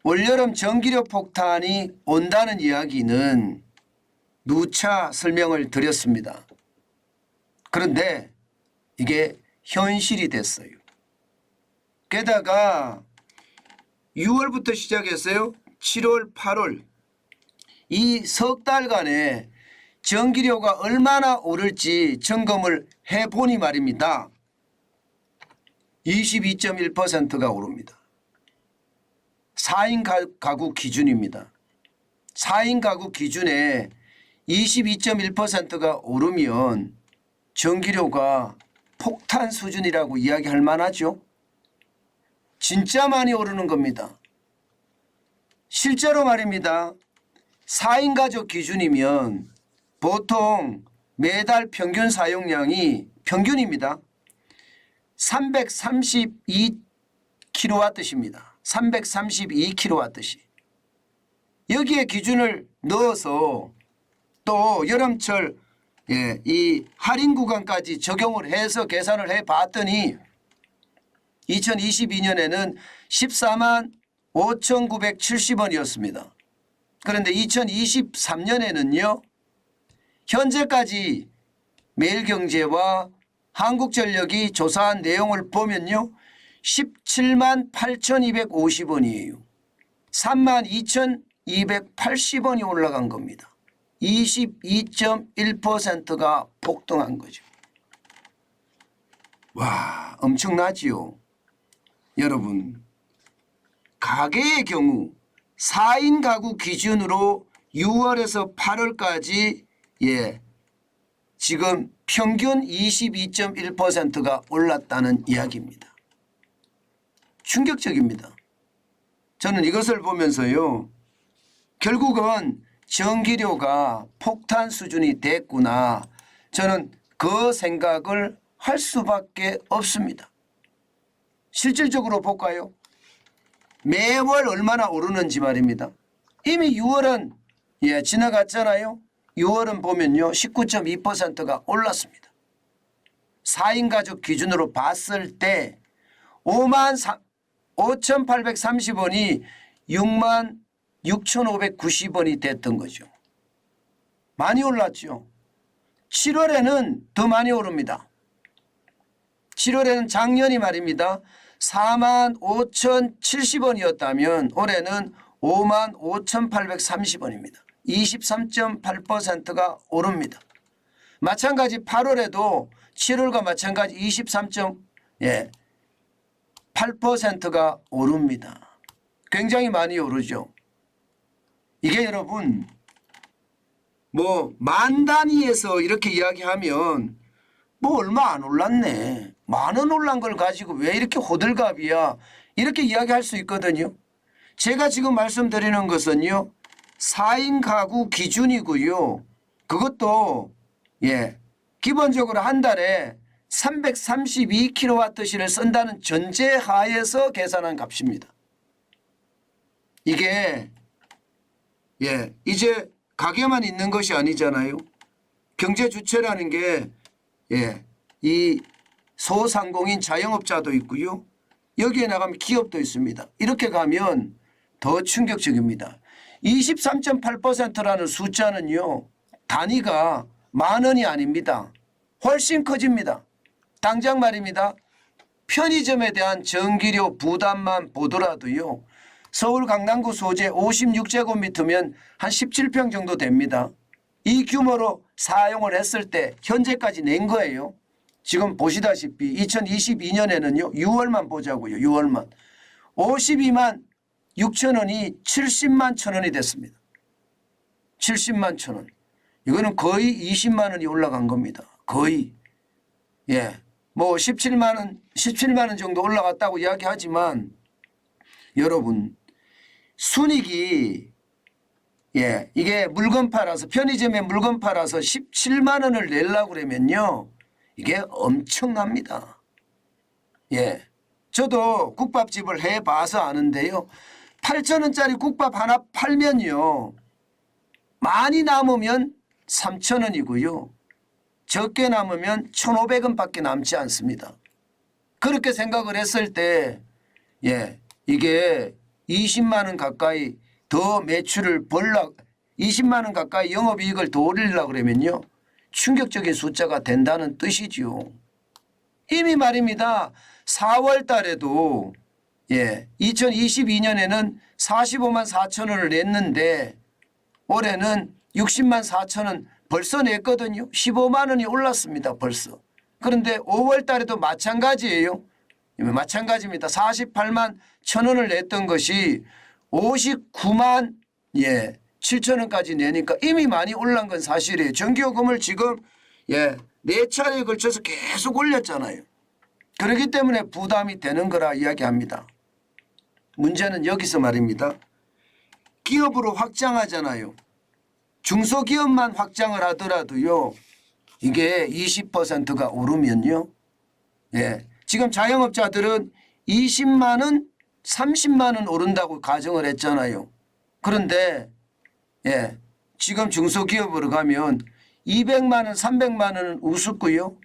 올여름 전기료 폭탄이 온다는 이야기는 누차 설명을 드렸습니다. 그런데 이게 현실이 됐어요. 게다가 6월부터 시작했어요. 7월, 8월 이 석 달간에 전기료가 얼마나 오를지 점검을 해보니 말입니다. 22.1%가 오릅니다. 4인 가구 기준입니다. 4인 가구 기준에 22.1%가 오르면 전기료가 폭탄 수준이라고 이야기할 만하죠. 진짜 많이 오르는 겁니다. 실제로 말입니다. 4인 가족 기준이면 보통 매달 평균 사용량이 평균입니다. 332kWh입니다. 332kWh. 여기에 기준을 넣어서 또 여름철 이 할인 구간까지 적용을 해서 계산을 해봤더니 2022년에는 14만 5,970원이었습니다. 그런데 2023년에는요. 현재까지 매일경제와 한국전력이 조사한 내용을 보면요. 17만 8,250원이에요. 3만 2,280원이 올라간 겁니다. 22.1%가 폭등한 거죠. 와, 엄청나지요. 여러분, 가계의 경우 4인 가구 기준으로 6월에서 8월까지 지금 평균 22.1%가 올랐다는 이야기입니다. 충격적입니다. 저는 이것을 보면서요. 결국은 전기료가 폭탄 수준이 됐구나. 저는 그 생각을 할 수밖에 없습니다. 실질적으로 볼까요? 매월 얼마나 오르는지 말입니다. 이미 6월은 지나갔잖아요. 6월은 보면요. 19.2%가 올랐습니다. 4인 가족 기준으로 봤을 때 55,830원이 66,590원이 됐던 거죠. 많이 올랐죠. 7월에는 더 많이 오릅니다. 7월에는 작년이 말입니다. 45,070원이었다면 올해는 55,830원입니다. 23.8%가 오릅니다. 마찬가지 8월에도 7월과 마찬가지 23.8%가 오릅니다. 굉장히 많이 오르죠. 이게 여러분 뭐 만 단위에서 이렇게 이야기하면 뭐 얼마 안 올랐네. 10,000원 올란 걸 가지고 왜 이렇게 호들갑이야. 이렇게 이야기할 수 있거든요. 제가 지금 말씀드리는 것은요. 4인 가구 기준이고요. 그것도 기본적으로 한 달에 332kWh를 쓴다는 전제하에서 계산한 값입니다. 이게 이제 가게만 있는 것이 아니잖아요. 경제 주체라는 게 이 소상공인 자영업자도 있고요. 여기에 나가면 기업도 있습니다. 이렇게 가면 더 충격적입니다. 23.8%라는 숫자는요. 단위가 10,000원이 아닙니다. 훨씬 커집니다. 당장 말입니다. 편의점에 대한 전기료 부담만 보더라도요. 서울 강남구 소재 56제곱미터면 한 17평 정도 됩니다. 이 규모로 사용을 했을 때 현재까지 낸 거예요. 지금 보시다시피 2022년에는요. 6월만 보자고요. 6월만. 52만 6천원이 70만 천원이 됐습니다. 70만 천원. 이거는 거의 20만 원이 올라간 겁니다. 거의. 뭐 17만 원 정도 올라갔다고 이야기하지만 여러분 순이익이 이게 물건 팔아서 편의점에 물건 팔아서 17만 원을 내려고 그러면요. 이게 엄청납니다. 저도 국밥집을 해봐서 아는데요. 8,000원짜리 국밥 하나 팔면요. 많이 남으면 3,000원이고요. 적게 남으면 1,500원밖에 남지 않습니다. 그렇게 생각을 했을 때 이게 20만 원 가까이 더 매출을 벌라 20만 원 가까이 영업이익을 더 올리려고 그러면요. 충격적인 숫자가 된다는 뜻이지요. 이미 말입니다. 4월 달에도 2022년에는 45만 4천 원을 냈는데 올해는 60만 4천 원 벌써 냈거든요. 15만 원이 올랐습니다. 벌써. 그런데 5월 달에도 마찬가지예요. 마찬가지입니다. 48만 1천 원을 냈던 것이 59만 7천 원까지 내니까 이미 많이 올란 건 사실이에요. 전기요금을 지금 4차례에 걸쳐서 계속 올렸잖아요. 그렇기 때문에 부담이 되는 거라 이야기합니다. 문제는 여기서 말입니다. 기업으로 확장하잖아요. 중소기업만 확장을 하더라도요. 이게 20%가 오르면요. 지금 자영업자들은 20만 원, 30만 원 오른다고 가정을 했잖아요. 그런데 지금 중소기업으로 가면 200만 원, 300만 원은 우습고요.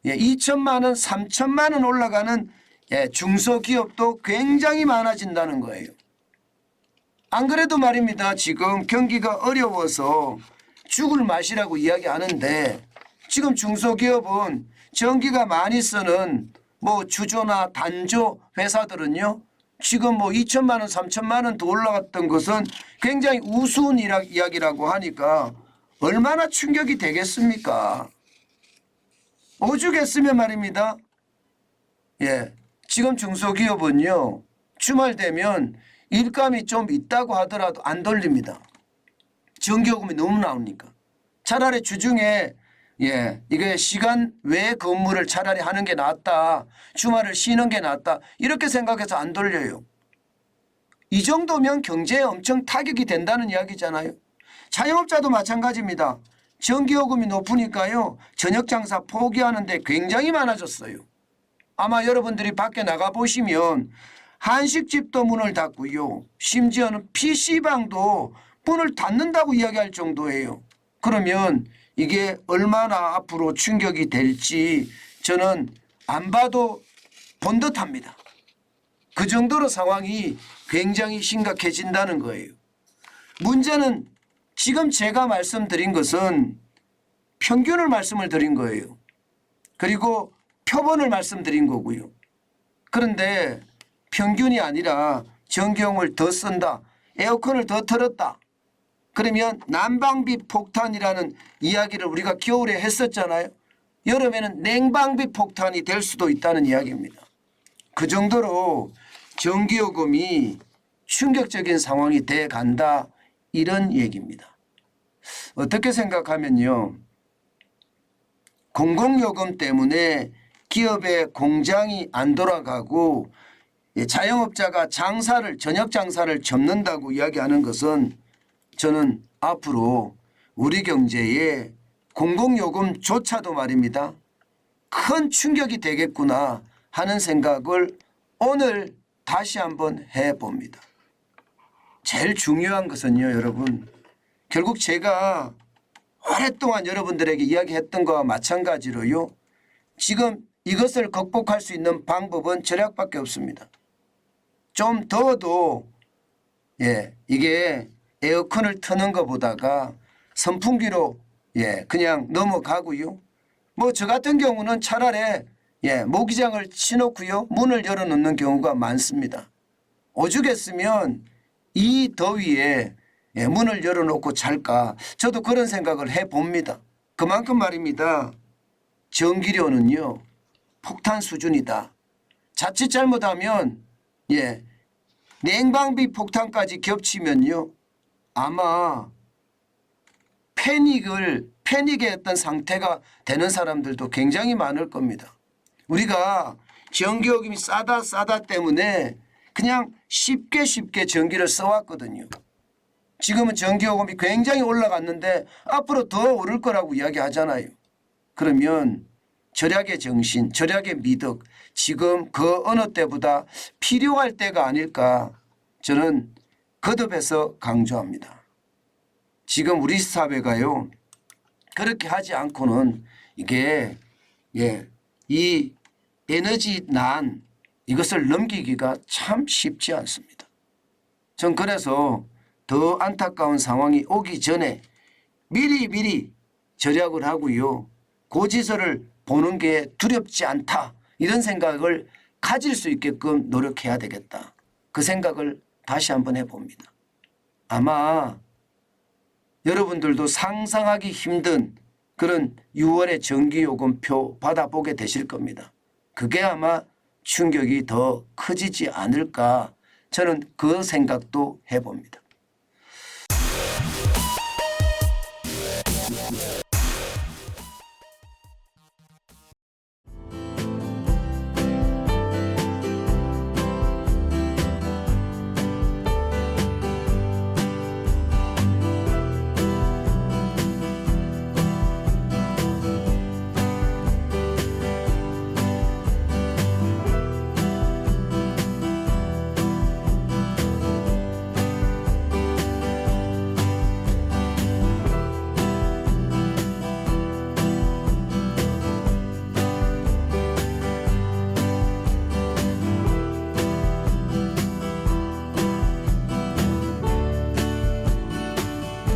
2천만 원, 3천만 원 올라가는 중소기업도 굉장히 많아진다는 거예요. 안 그래도 말입니다. 지금 경기가 어려워서 죽을 맛이라고 이야기하는데 지금 중소기업은 전기가 많이 쓰는 뭐 주조나 단조 회사들은요. 지금 뭐 2천만 원, 3천만 원 더 올라갔던 것은 굉장히 우스운 이야기라고 하니까 얼마나 충격이 되겠습니까? 오죽했으면 말입니다. 지금 중소기업은요. 주말 되면 일감이 좀 있다고 하더라도 안 돌립니다. 전기요금이 너무 나오니까. 차라리 주중에 이게 시간 외 근무를 차라리 하는 게 낫다. 주말을 쉬는 게 낫다. 이렇게 생각해서 안 돌려요. 이 정도면 경제에 엄청 타격이 된다는 이야기잖아요. 자영업자도 마찬가지입니다. 전기요금이 높으니까요. 저녁 장사 포기하는데 굉장히 많아졌어요. 아마 여러분들이 밖에 나가보시면 한식집도 문을 닫고요. 심지어는 PC방도 문을 닫는다고 이야기할 정도예요. 그러면 이게 얼마나 앞으로 충격이 될지 저는 안 봐도 본 듯합니다. 그 정도로 상황이 굉장히 심각해진다는 거예요. 문제는 지금 제가 말씀드린 것은 평균을 말씀을 드린 거예요. 그리고 표본을 말씀드린 거고요. 그런데 평균이 아니라 전기요금을 더 쓴다. 에어컨을 더 틀었다. 그러면 난방비 폭탄이라는 이야기를 우리가 겨울에 했었잖아요. 여름에는 냉방비 폭탄이 될 수도 있다는 이야기입니다. 그 정도로 전기요금이 충격적인 상황이 돼 간다. 이런 얘기입니다. 어떻게 생각하면요. 공공요금 때문에 기업의 공장이 안 돌아가고 자영업자가 저녁 장사를 접는다고 이야기하는 것은 저는 앞으로 우리 경제에 공공요금조차도 말입니다. 큰 충격이 되겠구나 하는 생각을 오늘 다시 한번 해봅니다. 제일 중요한 것은요, 여러분. 결국 제가 오랫동안 여러분들에게 이야기했던 것과 마찬가지로요. 지금 이것을 극복할 수 있는 방법은 절약밖에 없습니다. 좀 더워도 이게 에어컨을 트는 것보다가 선풍기로 그냥 넘어가고요. 뭐 저 같은 경우는 차라리 모기장을 치놓고요. 문을 열어놓는 경우가 많습니다. 오죽했으면 이 더위에 문을 열어놓고 잘까. 저도 그런 생각을 해봅니다. 그만큼 말입니다. 전기료는요. 폭탄 수준이다. 자칫 잘못하면 냉방비 폭탄까지 겹치면요. 아마 패닉의 어떤 상태가 되는 사람들도 굉장히 많을 겁니다. 우리가 전기요금이 싸다 때문에 그냥 쉽게 전기를 써왔거든요. 지금은 전기요금이 굉장히 올라갔는데 앞으로 더 오를 거라고 이야기하잖아요. 그러면 절약의 정신, 절약의 미덕 지금 그 어느 때보다 필요할 때가 아닐까 저는 거듭해서 강조합니다. 지금 우리 사회가요. 그렇게 하지 않고는 이게 이 에너지 난 이것을 넘기기가 참 쉽지 않습니다. 전 그래서 더 안타까운 상황이 오기 전에 미리 절약을 하고요. 고지서를 보는 게 두렵지 않다. 이런 생각을 가질 수 있게끔 노력해야 되겠다. 그 생각을 다시 한번 해봅니다. 아마 여러분들도 상상하기 힘든 그런 6월의 전기요금표 받아보게 되실 겁니다. 그게 아마 충격이 더 커지지 않을까 저는 그 생각도 해봅니다.